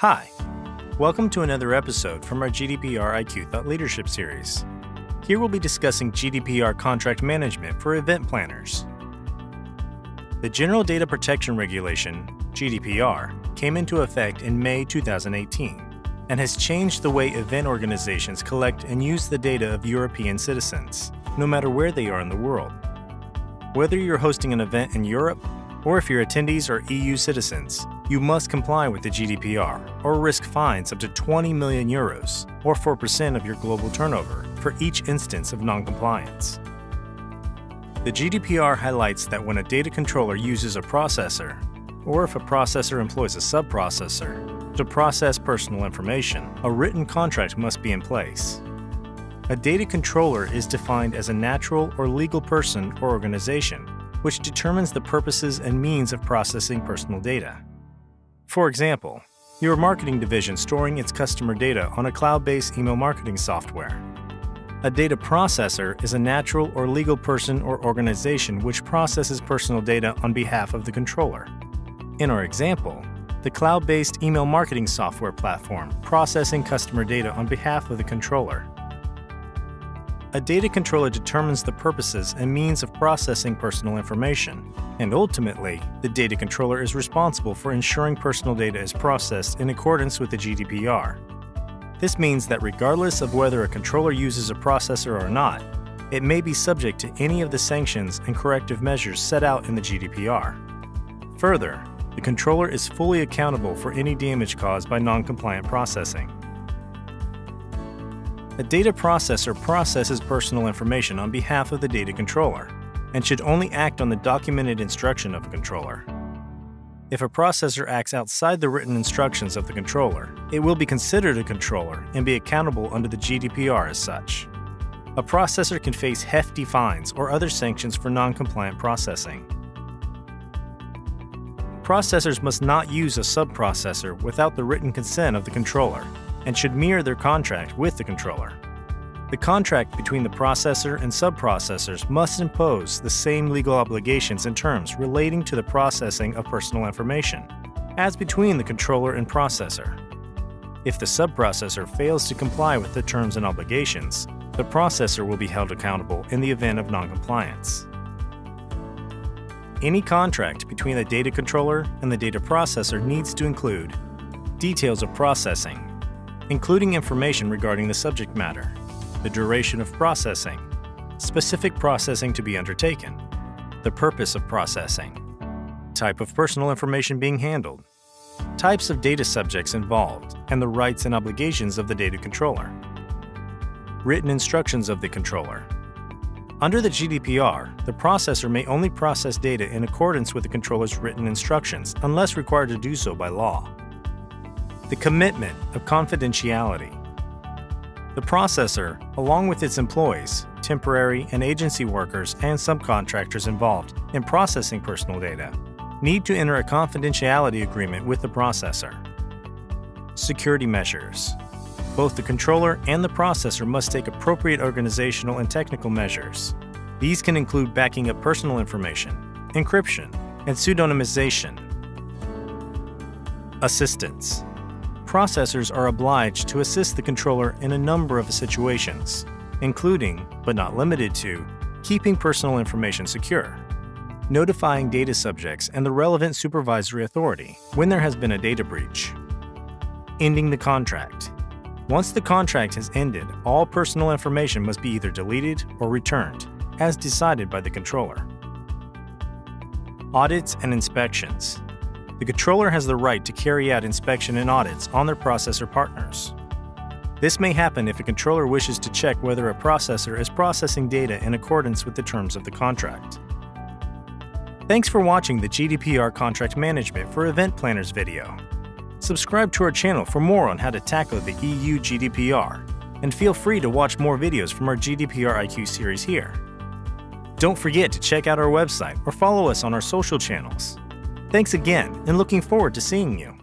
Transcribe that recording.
Hi, welcome to another episode from our GDPR IQ Thought Leadership series. Here we'll be discussing GDPR Contract Management for event planners. The General Data Protection Regulation, GDPR, came into effect in May 2018 and has changed the way event organizations collect and use the data of European citizens, no matter where they are in the world. Whether you're hosting an event in Europe or if your attendees are EU citizens, you must comply with the GDPR or risk fines up to 20 million euros or 4% of your global turnover for each instance of noncompliance. The GDPR highlights that when a data controller uses a processor, or if a processor employs a sub-processor, to process personal information, a written contract must be in place. A data controller is defined as a natural or legal person or organization which determines the purposes and means of processing personal data. For example, your marketing division storing its customer data on a cloud-based email marketing software. A data processor is a natural or legal person or organization which processes personal data on behalf of the controller. In our example, the cloud-based email marketing software platform processing customer data on behalf of the controller. A data controller determines the purposes and means of processing personal information, and ultimately, the data controller is responsible for ensuring personal data is processed in accordance with the GDPR. This means that regardless of whether a controller uses a processor or not, it may be subject to any of the sanctions and corrective measures set out in the GDPR. Further, the controller is fully accountable for any damage caused by non-compliant processing. A data processor processes personal information on behalf of the data controller and should only act on the documented instruction of a controller. If a processor acts outside the written instructions of the controller, it will be considered a controller and be accountable under the GDPR as such. A processor can face hefty fines or other sanctions for non-compliant processing. Processors must not use a sub-processor without the written consent of the controller and should mirror their contract with the controller. The contract between the processor and sub-processors must impose the same legal obligations and terms relating to the processing of personal information as between the controller and processor. If the sub-processor fails to comply with the terms and obligations, the processor will be held accountable in the event of non-compliance. Any contract between the data controller and the data processor needs to include details of processing, including information regarding the subject matter, the duration of processing, specific processing to be undertaken, the purpose of processing, type of personal information being handled, types of data subjects involved, and the rights and obligations of the data controller. Written instructions of the controller. Under the GDPR, the processor may only process data in accordance with the controller's written instructions unless required to do so by law. The commitment of confidentiality. The processor, along with its employees, temporary and agency workers, and subcontractors involved in processing personal data, need to enter a confidentiality agreement with the processor. Security measures. Both the controller and the processor must take appropriate organizational and technical measures. These can include backing up personal information, encryption, and pseudonymization. Assistance. Processors are obliged to assist the controller in a number of situations, including, but not limited to, keeping personal information secure, notifying data subjects and the relevant supervisory authority when there has been a data breach, ending the contract. Once the contract has ended, all personal information must be either deleted or returned, as decided by the controller. Audits and inspections. The controller has the right to carry out inspection and audits on their processor partners. This may happen if a controller wishes to check whether a processor is processing data in accordance with the terms of the contract. Thanks for watching the GDPR Contract Management for Event Planners video. Subscribe to our channel for more on how to tackle the EU GDPR, and feel free to watch more videos from our GDPR IQ series here. Don't forget to check out our website or follow us on our social channels. Thanks again, and looking forward to seeing you.